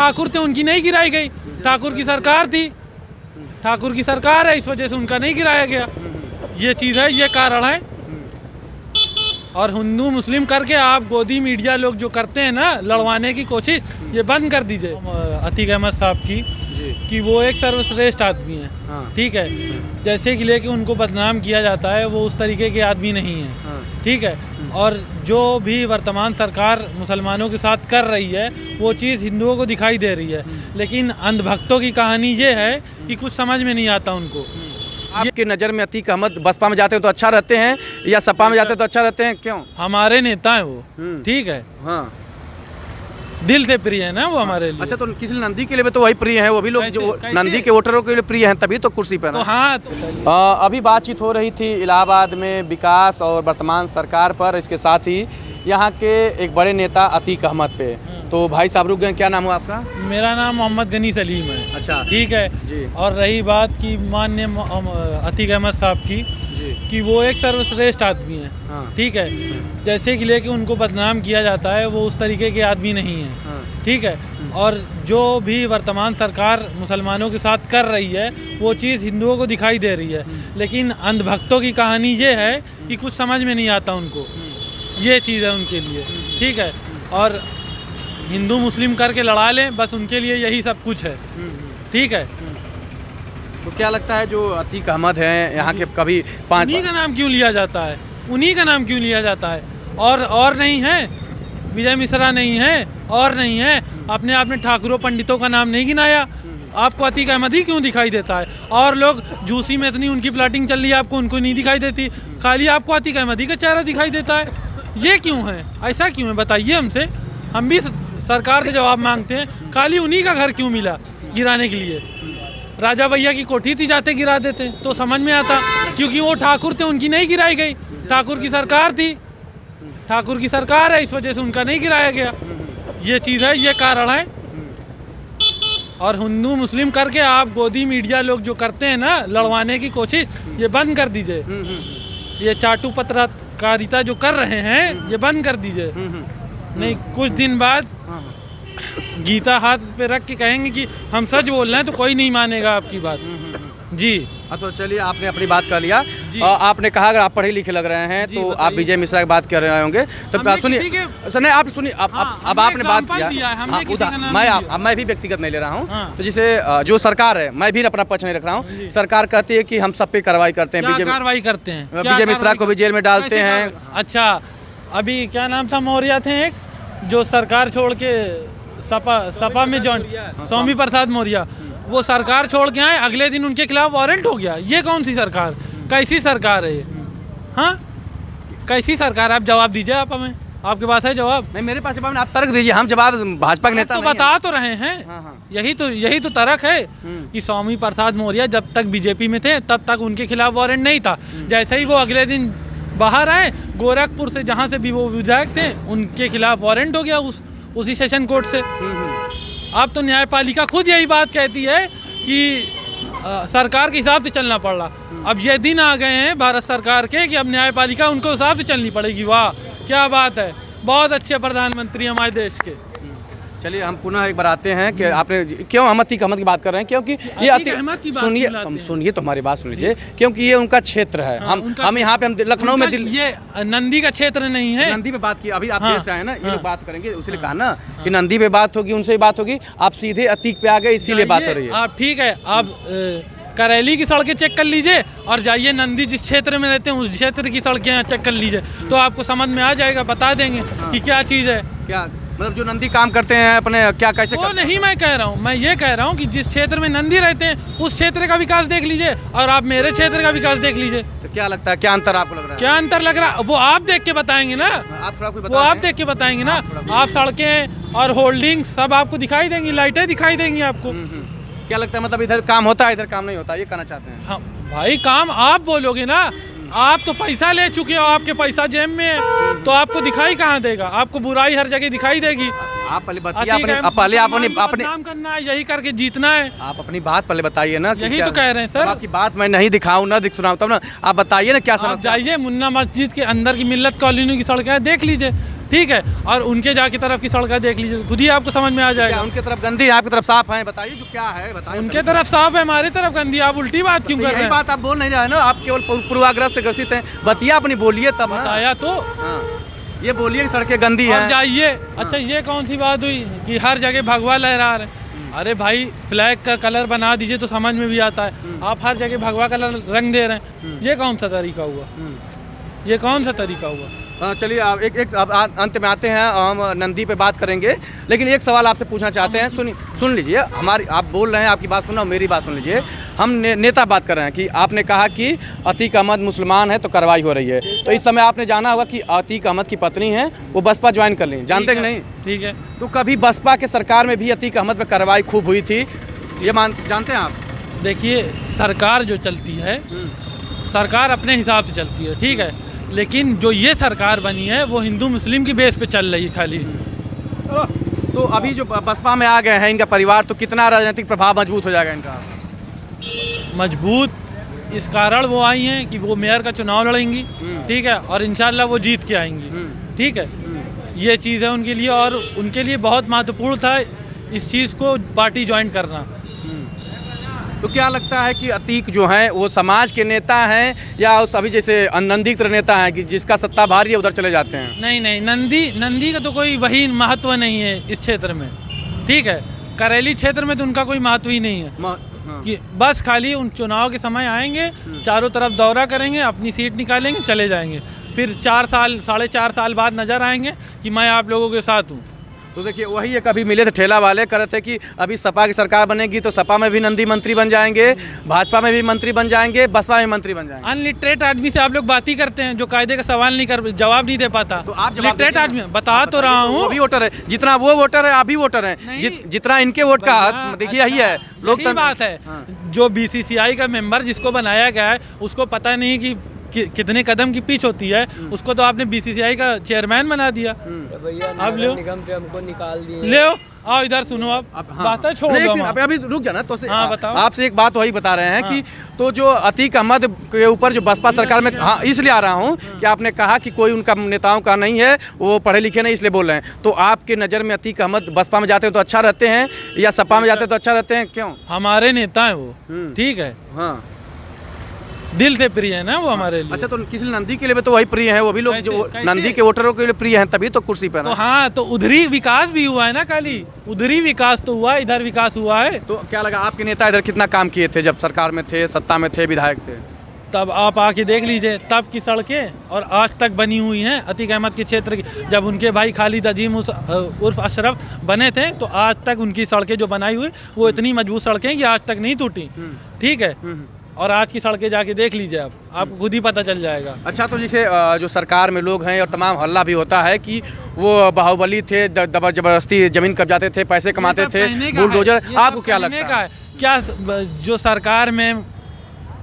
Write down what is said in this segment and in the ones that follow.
ठाकुर थे उनकी नहीं गिराई गई। ठाकुर की सरकार थी, ठाकुर की सरकार है, इस वजह से उनका नहीं गिराया गया। ये चीज़ है, ये कारण है। और हिंदू मुस्लिम करके आप गोदी मीडिया लोग जो करते हैं ना लड़वाने की कोशिश, ये बंद कर दीजिए। अतीक अहमद साहब की कि वो एक सर्वश्रेष्ठ आदमी है, ठीक है, जैसे कि लेके उनको बदनाम किया जाता है, वो उस तरीके के आदमी नहीं है, ठीक है। और जो भी वर्तमान सरकार मुसलमानों के साथ कर रही है वो चीज़ हिंदुओं को दिखाई दे रही है, लेकिन अंधभक्तों की कहानी ये है कि कुछ समझ में नहीं आता उनको। आपकी नज़र में अतीक अहमद बसपा में जाते हैं तो अच्छा रहते हैं या सपा में जाते हैं तो अच्छा रहते हैं, क्यों? हमारे नेता हैं वो, ठीक है, हाँ, दिल से प्रिय है ना वो हमारे लिए। अच्छा, तो किसी नंदी के लिए भी तो वही प्रिय है, वो भी लोग जो नंदी के वोटरों के लिए प्रिय हैं, तभी तो कुर्सी पर। तो हाँ, अभी बातचीत हो रही थी इलाहाबाद में विकास और वर्तमान सरकार पर, इसके साथ ही यहाँ के एक बड़े नेता अतीक अहमद पे। तो भाई साहब रुक गए, क्या नाम हुआ आपका? मेरा नाम मोहम्मद गनी सलीम है। अच्छा, ठीक है जी। और रही बात की माननीय अतीक अहमद साहब की कि वो एक सर्वश्रेष्ठ आदमी है, ठीक है, जैसे कि लेके उनको बदनाम किया जाता है, वो उस तरीके के आदमी नहीं है, ठीक है। और जो भी वर्तमान सरकार मुसलमानों के साथ कर रही है वो चीज़ हिंदुओं को दिखाई दे रही है, लेकिन अंधभक्तों की कहानी ये है कि कुछ समझ में नहीं आता उनको। ये चीज़ है उनके लिए, ठीक है। और हिंदू मुस्लिम करके लड़ा लें, बस उनके लिए यही सब कुछ है, ठीक है। तो क्या लगता है जो अतीक अहमद हैं यहाँ के, कभी उन्हीं का नाम क्यों लिया जाता है, उन्हीं का नाम क्यों लिया जाता है? और नहीं है, विजय मिश्रा नहीं है, और नहीं है, अपने आप में ठाकुरों पंडितों का नाम नहीं गिनाया, आपको अतीक अहमद ही क्यों दिखाई देता है? और लोग जूसी में इतनी उनकी प्लाटिंग चल रही है, आपको उनको नहीं दिखाई देती, खाली आपको अतीक अहमद ही का चेहरा दिखाई देता है। ये क्यों है, ऐसा क्यों है, बताइए हमसे। हम भी सरकार से जवाब मांगते हैं, खाली उन्हीं का घर क्यों मिला गिराने के लिए? राजा भैया की कोठी थी, जाते गिरा देते तो समझ में आता, क्योंकि वो ठाकुर थे उनकी नहीं गिराई गई। ठाकुर की सरकार थी, ठाकुर की सरकार है, इस वजह से उनका नहीं गिराया गया। ये चीज़ है, ये कारण है। और हिंदू मुस्लिम करके आप गोदी मीडिया लोग जो करते हैं ना लड़वाने की कोशिश, ये बंद कर दीजिए। ये चाटू पत्रकारिता जो कर रहे हैं ये बंद कर दीजिए, नहीं कुछ दिन बाद गीता हाथ पे रख के कहेंगे कि हम सच बोल रहे हैं तो कोई नहीं मानेगा आपकी बात। जी तो चलिए, आपने अपनी बात कर लिया। आपने कहा अगर आप पढ़े लिखे लग रहे हैं तो आप विजय मिश्रा की बात कर रहे होंगे, तो सुनिए नहीं, आप सुनिए, अब आपने बात किया, मैं भी व्यक्तिगत नहीं ले रहा हूँ। तो जिसे जो सरकार है, मैं भी अपना पक्ष नहीं रख रहा हूँ। सरकार कहती है कि हम सब पे कार्रवाई करते हैं, कार्रवाई करते हैं, विजय मिश्रा को भी जेल में डालते हैं। अच्छा, अभी क्या नाम था, मौर्य थे एक जो सरकार छोड़ के सपा में जॉइन, स्वामी प्रसाद मौर्य, वो सरकार छोड़ के आए, अगले दिन उनके खिलाफ वारंट हो गया। ये कौन सी सरकार, कैसी सरकार है ये? हाँ, कैसी सरकार? आप जवाब दीजिए, आप हमें, आपके पास है जवाब? नहीं, मेरे पास जवाब नहीं, आप तर्क दीजिए, हम जवाब भाजपा के नेता तो बता तो रहे हैं। यही तो तर्क है कि स्वामी प्रसाद मौर्य जब तक बीजेपी में थे तब तक उनके खिलाफ वारंट नहीं था। जैसे ही वो अगले दिन बाहर आए, गोरखपुर से जहाँ से भी वो विधायक थे, उनके खिलाफ वारंट हो गया उसी सेशन कोर्ट से। अब तो न्यायपालिका खुद यही बात कहती है कि सरकार के हिसाब से चलना पड़ रहा। अब ये दिन आ गए हैं भारत सरकार के कि अब न्यायपालिका उनको हिसाब से चलनी पड़ेगी। वाह, क्या बात है, बहुत अच्छे प्रधानमंत्री हमारे देश के। चलिए, हम पुनः एक बार आते हैं कि आपने क्यों अतीक अहमद की बात कर रहे हैं, क्योंकि ये सुनिए तो हमारी बात सुन लीजिए, क्योंकि ये उनका क्षेत्र है। हम यहाँ पे, हम लखनऊ में, ये नंदी का क्षेत्र नहीं है। नंदी पे बात की, अभी आप देर से आए ना, ये लोग बात करेंगे, उसने कहा ना कि नंदी पे बात होगी, उनसे बात होगी, आप सीधे अतीक पे आ गए, इसीलिए बात हो रही है। आप ठीक है, आप करेली की सड़कें चेक कर लीजिए और जाइए नंदी जिस क्षेत्र में रहते हैं उस क्षेत्र की सड़कें चेक कर लीजिए, तो आपको समझ में आ जाएगा, बता देंगे कि क्या चीज़ है। क्या मतलब जो नंदी काम करते हैं अपने, क्या कैसे? वो नहीं मैं कह रहा हूँ, मैं ये कह रहा हूँ कि जिस क्षेत्र में नंदी रहते हैं उस क्षेत्र का विकास देख लीजिए और आप मेरे क्षेत्र का विकास देख लीजिए। तो क्या लगता है, क्या अंतर आपको लग रहा है? क्या अंतर लग रहा है वो आप देख के बताएंगे ना, वो आप देख के बताएंगे ना। आप सड़कें और होल्डिंग सब आपको दिखाई देंगी, लाइटें दिखाई देंगी आपको। क्या लगता है, मतलब इधर काम होता है, इधर काम नहीं होता, ये कहना चाहते हैं? हाँ भाई, काम आप बोलोगे ना, आप तो पैसा ले चुके हो, आपके पैसा जेब में है, तो आपको दिखाई कहाँ देगा? आपको बुराई हर जगह दिखाई देगी। आप पहले बताइए, पहले अपने काम करना है, यही करके जीतना है। आप अपनी बात पहले बताइए ना। यही तो कह रहे हैं सर, आपकी बात मैं नहीं दिखाऊं ना सुनाऊं तब ना, आप बताइए ना क्या समस्या। जाइए मुन्ना मस्जिद के अंदर की मिल्लत कॉलोनी की सड़कें देख लीजिए, ठीक है। और उनके जाके तरफ की सड़क देख लीजिए, खुद ही आपको समझ में आ जाएगा। उनके तरफ गंदी, आपकी तरफ साफ है, बताइए जो क्या है बताइए। उनके तरफ साफ है, हमारी तरफ गंदी। आप उल्टी बात क्यों कर रहे हैं? बात आप बोल नहीं रहे हैं ना, आप केवल पूर्वाग्रह से ग्रसित हैं। बतिया अपनी बोलिए तब बताया तो। हाँ, ये बोलिए कि सड़कें गंदी हैं। हैं। जाइए। अच्छा, ये कौन सी बात हुई कि हर जगह भगवा लहरा रहे? अरे भाई, फ्लैग का कलर बना दीजिए तो समझ में भी आता है। आप हर जगह भगवा कलर रंग दे रहे हैं, ये कौन सा तरीका हुआ? ये कौन सा तरीका हुआ? चलिए आप एक अब अंत में आते हैं, हम नंदी पे बात करेंगे, लेकिन एक सवाल आपसे पूछना चाहते हैं। सुन लीजिए, हमारी आप बोल रहे हैं, आपकी बात सुनो, मेरी बात सुन लीजिए। हम नेता बात कर रहे हैं कि आपने कहा कि अतीक अहमद मुसलमान है तो कार्रवाई हो रही है, तो इस समय आपने जाना होगा कि अतीक अहमद की पत्नी है वो बसपा ज्वाइन कर ली, जानते हैं कि नहीं? ठीक है। तो कभी बसपा के सरकार में भी अतीक अहमद पे कार्रवाई खूब हुई थी, ये जानते हैं आप? देखिए, सरकार जो चलती है, सरकार अपने हिसाब से चलती है, ठीक है, लेकिन जो ये सरकार बनी है वो हिंदू मुस्लिम की बेस पे चल रही है खाली। तो अभी जो बसपा में आ गए हैं इनका परिवार, तो कितना राजनीतिक प्रभाव मजबूत हो जाएगा इनका? मजबूत इस कारण वो आई हैं कि वो मेयर का चुनाव लड़ेंगी, ठीक है, और इंशाल्लाह वो जीत के आएंगी, ठीक है। ये चीज़ है उनके लिए, और उनके लिए बहुत महत्वपूर्ण था इस चीज़ को पार्टी ज्वाइन करना। तो क्या लगता है कि अतीक जो हैं वो समाज के नेता हैं या उस अभी जैसे नंदी की तरह नेता हैं कि जिसका सत्ता भारी है उधर चले जाते हैं? नहीं नहीं, नंदी का तो कोई वही महत्व नहीं है इस क्षेत्र में, ठीक है। करेली क्षेत्र में तो उनका कोई महत्व ही नहीं है कि बस खाली उन चुनाव के समय आएंगे, चारों तरफ दौरा करेंगे, अपनी सीट निकालेंगे, चले जाएंगे, फिर 4-4.5 साल बाद नजर आएंगे कि मैं आप लोगों के साथ हूँ। तो देखिए, वही है, कभी मिले थे ठेला वाले कर रहे थे कि अभी सपा की सरकार बनेगी तो सपा में भी नंदी मंत्री बन जाएंगे, भाजपा में भी मंत्री बन जाएंगे, बसपा में मंत्री बन जाएंगे। अनलिटरेट आदमी से आप लोग बात ही करते हैं जो कायदे का सवाल नहीं कर, जवाब नहीं दे पाता। तो आप लिटरेट आदमी बता तो रहा हूँ, वो भी वोटर है, जितना वो वोटर है आप भी वोटर हैं, जितना इनके वोट का देखिए यही है लोकतंत्र। बात है, जो BCCI का मेंबर जिसको बनाया गया है उसको पता नहीं कि कितने कदम की पिच होती है, उसको तो आपने BCCI का चेयरमैन बना दिया। अब ले निगम से हमको निकाल दिए, ले आओ इधर सुनो। अब बात छोड़ो, अभी रुक जाना। तो बताओ, आपसे एक बात वही बता रहे हैं कि तो जो अतीक अहमद के ऊपर जो बसपा सरकार में, हाँ इसलिए आ रहा हूँ कि आपने कहा कि कोई उनका नेताओं का नहीं है, वो पढ़े लिखे नहीं, इसलिए बोल रहे हैं। तो आपके नज़र में अतीक अहमद बसपा में जाते हैं तो अच्छा रहते हैं या सपा में जाते हैं तो अच्छा रहते हैं, क्यों? हमारे नेता है वो, ठीक है, हाँ, दिल से प्रिय है ना वो हमारे लिए। अच्छा, तो किसी नंदी के लिए तो वही प्रिय है, वो भी लोग जो नंदी के वोटरों के लिए प्रिय हैं, तभी तो कुर्सी पर। तो हाँ, तो उधरी विकास भी हुआ है ना, खाली उधरी विकास तो हुआ, इधर विकास हुआ है। तो क्या लगा आपके नेता इधर कितना काम किए थे जब सरकार में थे, सत्ता में थे, विधायक थे? तब आप आके देख लीजिए, तब की सड़कें और आज तक बनी हुई हैं अतीक अहमद के क्षेत्र की। जब उनके भाई खालिद अजीम उर्फ अशरफ बने थे तो आज तक उनकी सड़कें जो बनाई हुई वो इतनी मजबूत सड़कें कि आज तक नहीं टूटी, ठीक है। और आज की सड़कें जाके देख लीजिए, आपको खुद ही पता चल जाएगा। अच्छा, तो जैसे जो सरकार में लोग हैं और तमाम हल्ला भी होता है कि वो बाहुबली थे, जबरदस्ती जमीन कब्जाते थे, पैसे कमाते थे, बुलडोजर, आपको क्या लगता है? क्या जो सरकार में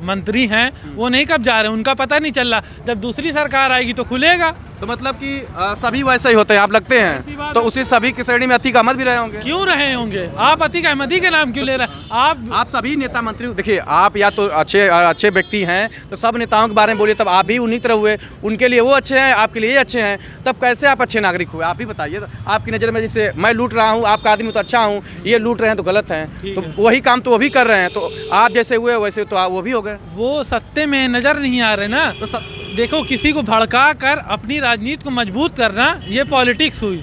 मंत्री हैं वो नहीं कब्जा रहे, उनका पता नहीं चल रहा, जब दूसरी सरकार आएगी तो खुलेगा। तो मतलब कि सभी वैसे ही होते हैं, आप लगते हैं, तो उसी सभी की श्रेणी में अतीक अहमद भी रहे होंगे। क्यों रहे होंगे? आप अतीक अहमद ही के नाम क्यों ले रहे हैं? आप सभी नेता मंत्री, देखिए आप या तो अच्छे व्यक्ति हैं तो सब नेताओं के बारे में बोलिए, तब आप भी उन्हीं तरह हुए, उनके लिए वो अच्छे हैं, आपके लिए अच्छे हैं, तब कैसे आप अच्छे नागरिक हुए? आप भी बताइए। आपकी नज़र में जैसे मैं लूट रहा हूँ, आपका आदमी तो अच्छा हूँ, ये लूट रहे हैं तो गलत हैं, तो वही काम तो वो भी कर रहे हैं, तो आप जैसे हुए वैसे तो वो भी हो गए। वो सत्ते में नजर नहीं आ रहे ना, तो देखो, किसी को भड़का कर अपनी राजनीति को मजबूत करना, ये पॉलिटिक्स हुई।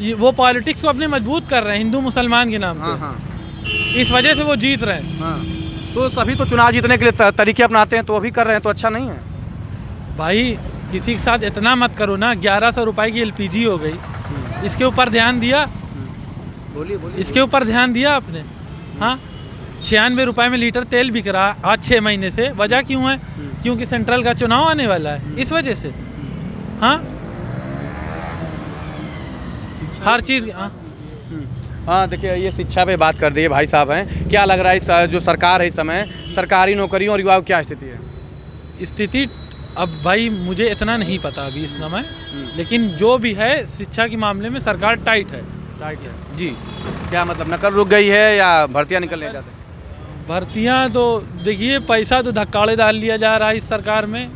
ये वो पॉलिटिक्स को अपने मजबूत कर रहे हैं हिंदू मुसलमान के नाम पे, इस वजह से वो जीत रहे हैं। तो सभी तो चुनाव जीतने के लिए तरीके अपनाते हैं, तो वो भी कर रहे हैं, तो अच्छा नहीं है भाई? किसी के साथ इतना मत करो ना। 1100 रुपए की LPG हो गई, इसके ऊपर ध्यान दिया? बोलिए। इसके ऊपर ध्यान दिया आपने? हाँ, 96 रुपए में लीटर तेल बिक रहा है आज 6 महीने से। वजह क्यों है? क्योंकि सेंट्रल का चुनाव आने वाला है, इस वजह से। हाँ, हर चीज़। हाँ, देखिए, ये शिक्षा पे बात कर दिए भाई साहब हैं, क्या लग रहा है जो सरकार है इस समय, सरकारी नौकरियों और युवाओं की क्या स्थिति है? स्थिति अब भाई मुझे इतना नहीं पता अभी इस समय, लेकिन जो भी है शिक्षा के मामले में सरकार टाइट है जी। क्या मतलब नकल रुक गई है या भर्तियाँ निकल नहीं जाते? भर्तियाँ तो देखिए, पैसा तो धक्काड़े डाल लिया जा रहा है इस सरकार में,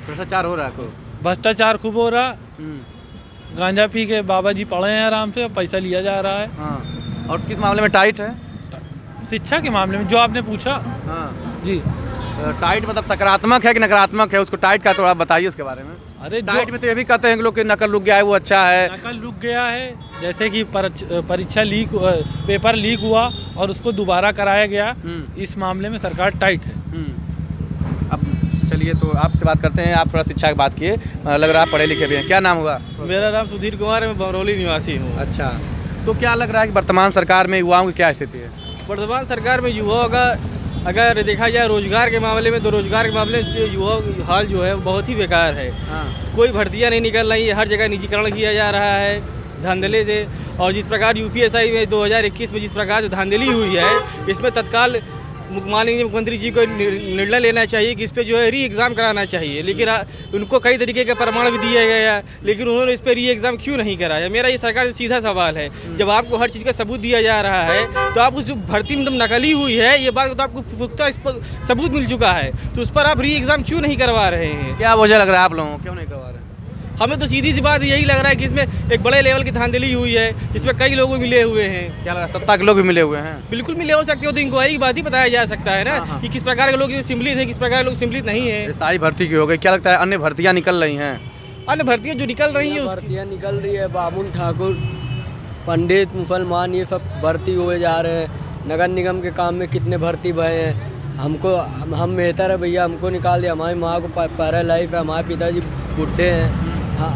भ्रष्टाचार हो रहा है, भ्रष्टाचार खूब हो रहा, गांजा पी के बाबा जी पड़े हैं आराम से, पैसा लिया जा रहा है। हाँ, और किस मामले में टाइट है? शिक्षा के मामले में जो आपने पूछा। हाँ जी, टाइट मतलब सकारात्मक है कि नकारात्मक है? उसको टाइट का थोड़ा बताइए उसके बारे में। अरे टाइट में तो ये भी कहते हैं कि लोग कि नकल रुक गया है वो अच्छा है। नकल रुक गया है, जैसे कि परीक्षा लीक, पेपर लीक हुआ और उसको दोबारा कराया गया, इस मामले में सरकार टाइट है। अब चलिए तो आपसे बात करते हैं, आप थोड़ा शिक्षा की बात किए, लग रहा है पढ़े लिखे भी हैं। क्या नाम हुआ? मेरा नाम सुधीर कुमार है, मैं बमरौली निवासी हूँ। अच्छा, तो क्या लग रहा है कि वर्तमान सरकार में युवाओं की क्या स्थिति है? वर्तमान सरकार में युवाओं का अगर देखा जाए रोजगार के मामले में, तो रोजगार के मामले से युवाओं की हाल जो है बहुत ही बेकार है। कोई भर्तियां नहीं निकल रही है, हर जगह निजीकरण किया जा रहा है धांधले से। और जिस प्रकार यूपीएससी में 2021 में जिस प्रकार से धांधली हुई है, इसमें तत्काल माननीय मुख्यमंत्री जी को निर्णय लेना चाहिए कि इस पर जो है री एग्ज़ाम कराना चाहिए। लेकिन उनको कई तरीके के प्रमाण भी दिए गए हैं, लेकिन उन्होंने इस पर री एग्ज़ाम क्यों नहीं कराया? मेरा ये सरकार से सीधा सवाल है। जब आपको हर चीज़ का सबूत दिया जा रहा है, तो आप उस जो भर्ती में नकली हुई है, ये बात तो आपको पुख्ता इस पर सबूत मिल चुका है, तो उस पर आप री एग्ज़ाम क्यों नहीं करवा रहे हैं? क्या वजह लग रहा है आप लोगों को, क्यों नहीं करवा रहे हैं? हमें तो सीधी सी बात यही लग रहा है कि इसमें एक बड़े लेवल की धांधली हुई है, इसमें कई लोग मिले हुए हैं। क्या लग रहा है, सत्ता के लोग भी मिले हुए हैं? बिल्कुल मिले हो सकते हो, तो इंक्वायरी की बात ही बताया जा सकता है ना, कि किस प्रकार के लोग सम्मिलित है, किस प्रकार के लोग सम्मिलित नहीं है। सारी भर्ती की हो गई, क्या लगता है अन्य भर्तियाँ निकल रही हैं? अन्य भर्तियाँ जो निकल रही हैं, भर्तियाँ निकल रही है, बाबुल ठाकुर, पंडित, मुसलमान, ये सब भर्ती हुए जा रहे हैं। नगर निगम के काम में कितने भर्ती भरे हैं। हमको हम बेहतर है भैया, हमको निकाल दिया। हमारी माँ को पैरालाइफ है, हमारे पिताजी बुढ़े हैं। हाँ,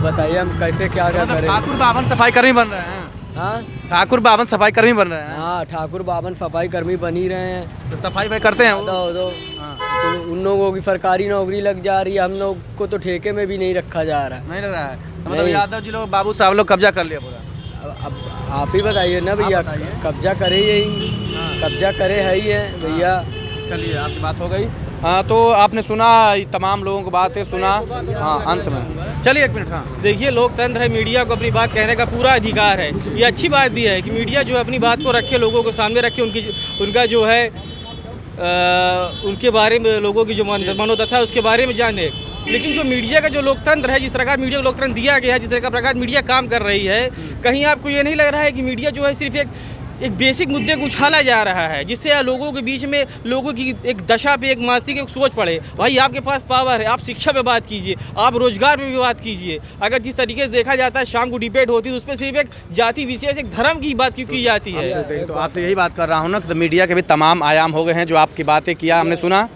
बताइए हम कैसे क्या करें? ठाकुर बावन सफाई कर्मी बन रहे हैं। हाँ, ठाकुर बावन सफाई कर्मी बन रहे हैं। हाँ, ठाकुर बावन सफाई कर्मी बन ही रहे हैं। तो सफाई भाई करते हैं वो? तो उन लोगों की सरकारी नौकरी लग जा रही है, हम लोग को तो ठेके में भी नहीं रखा जा रहा। नहीं लग रहा है? मतलब यादव जी लोग, बाबू साहब लोग कब्जा कर लिया पूरा। अब आप ही बताइए ना भैया, कब्जा करे यही, कब्जा करे है ही है भैया। चलिए, आपकी बात हो गई। हाँ, तो आपने सुना तमाम लोगों की बातें सुना। हाँ, अंत में चलिए 1 मिनट। हाँ, देखिए, लोकतंत्र है, मीडिया को अपनी बात कहने का पूरा अधिकार है। ये अच्छी बात भी है कि मीडिया जो है अपनी बात को रखे, लोगों को सामने रखे, उनका जो है उनके बारे में, लोगों की जो मनोदशा है उसके बारे में जाने। लेकिन जो मीडिया का जो लोकतंत्र है, जिस प्रकार मीडिया को लोकतंत्र दिया गया है, जिस तरह का प्रकार मीडिया काम कर रही है, कहीं आपको ये नहीं लग रहा है कि मीडिया जो है सिर्फ एक बेसिक मुद्दे को उछाला जा रहा है, जिससे लोगों के बीच में लोगों की एक दशा पे, एक मानसिक एक सोच पड़े? भाई, आपके पास पावर है, आप शिक्षा पे बात कीजिए, आप रोजगार पे भी बात कीजिए। अगर जिस तरीके से देखा जाता है शाम को डिबेट होती है, उस पर सिर्फ एक जाति विशेष, एक धर्म की बात क्यों की जाती है? तो आपसे यही बात कर रहा हूँ ना कि मीडिया के भी तमाम आयाम हो गए हैं। जो आपकी बातें किया हमने सुना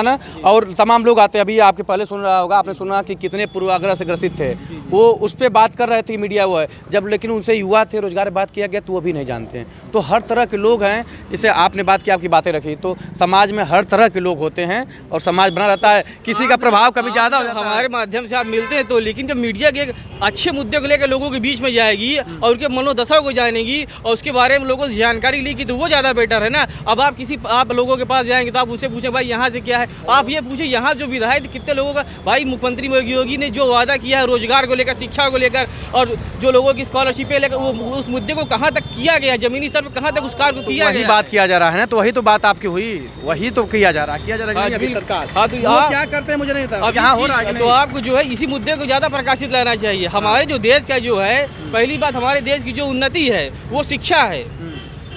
ना, और तमाम लोग आते हैं। अभी आपके पहले सुन रहा होगा, आपने सुना कि कितने पूर्वाग्रह से ग्रसित थे, वो उस पर बात कर रहे थे मीडिया वो है जब, लेकिन उनसे युवा थे, रोजगार बात किया गया तो वो भी नहीं जानते हैं। तो हर तरह के लोग हैं, जैसे आपने बात की, आपकी बातें रखी, तो समाज में हर तरह के लोग होते हैं और समाज बना रहता है। किसी का प्रभाव कभी ज़्यादा हो जाता है। हमारे माध्यम से आप मिलते हैं तो, लेकिन जब मीडिया के अच्छे मुद्दे को लेकर लोगों के बीच में जाएगी और उनके मनोदशा को जानेगी और उसके बारे में लोगों से जानकारी लेगी, तो वो ज़्यादा बेटर है ना। अब आप लोगों के पास जाएंगे तो आप उनसे पूछें, भाई यहाँ से क्या है? आप ये पूछे यहाँ जो विधायक कितने लोगों का, भाई मुख्यमंत्री योगी ने जो वादा किया है रोजगार को लेकर, शिक्षा को लेकर, और जो लोगों की स्कॉलरशिपें लेकर, वो उस मुद्दे को कहाँ तक किया गया, जमीनी स्तर पर कहाँ तक उस कार्य को किया गया? बात किया जा रहा है ना, तो वही तो बात आपकी हुई, वही तो किया जा रहा है। हाँ, तो क्या करते हैं मुझे नहीं पता। अब यहाँ हो रहा है तो आपको जो है इसी मुद्दे को ज़्यादा प्रकाशित लाना चाहिए। हमारे जो देश का जो है, पहली बात, हमारे देश की जो उन्नति है वो शिक्षा है।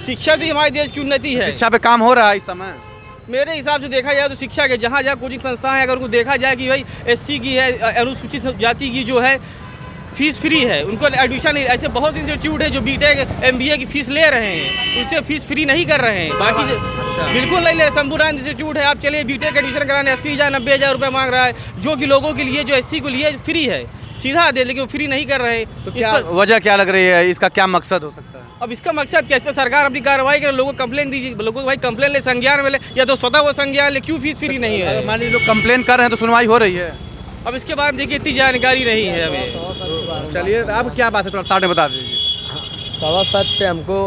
शिक्षा से हमारे देश की उन्नति है। शिक्षा पे काम हो रहा है इस समय। मेरे हिसाब से देखा जाए तो शिक्षा के जहाँ कोचिंग संस्थान है, अगर उनको देखा जाए कि भाई एससी की है, अनुसूचित जाति की जो है फीस फ्री है, उनको एडमिशन नहीं। ऐसे बहुत से इंस्टीट्यूट है जो बीटेक एमबीए की फीस ले रहे हैं, उससे फीस फ्री नहीं कर रहे हैं। बाकी से बिल्कुल नहीं ले। शंभूराम इंस्टीट्यूट है, आप चलिए बीटेक एडमिशन कराने 80,000 90,000 रुपये मांग रहा है, जो कि लोगों के लिए, जो एससी को लिए फ्री है, सीधा दे, लेकिन वो फ्री नहीं कर रहे हैं। तो क्या वजह क्या लग रही है, इसका क्या मकसद हो सकता है? अब इसका मकसद क्या? इस पर सरकार अपनी कार्रवाई करे, लोगों को कंप्लेन दीजिए, लोगों को भाई कंप्लेन ले, संज्ञान में ले, या तो स्वतः वो संज्ञान ले, क्यों फीस फ्री नहीं है? मान लीजिए लोग कंप्लेन कर रहे हैं तो सुनवाई हो रही है। अब इसके बारे में देखिए इतनी जानकारी नहीं है हमें। चलिए, अब क्या बात है, थोड़ा साथ में बता दीजिए। सवा सच पे हमको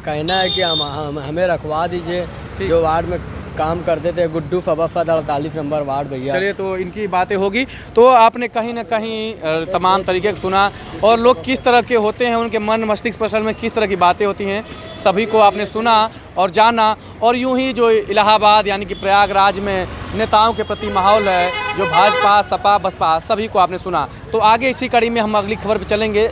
कहना है कि हमें रखवा दीजिए, जो वार्ड में काम करते थे। गुड्डू फबाफद 48 नंबर वार्ड भैया। चलिए, तो इनकी बातें होगी। तो आपने कहीं ना कहीं तमाम तरीके का सुना और लोग किस तरह के होते हैं, उनके मन मस्तिष्क पर असल में किस तरह की बातें होती हैं, सभी को आपने सुना और जाना। और यूं ही जो इलाहाबाद यानी कि प्रयागराज में नेताओं के प्रति माहौल है, जो भाजपा, सपा, बसपा, सभी को आपने सुना। तो आगे इसी कड़ी में हम अगली खबर पर चलेंगे।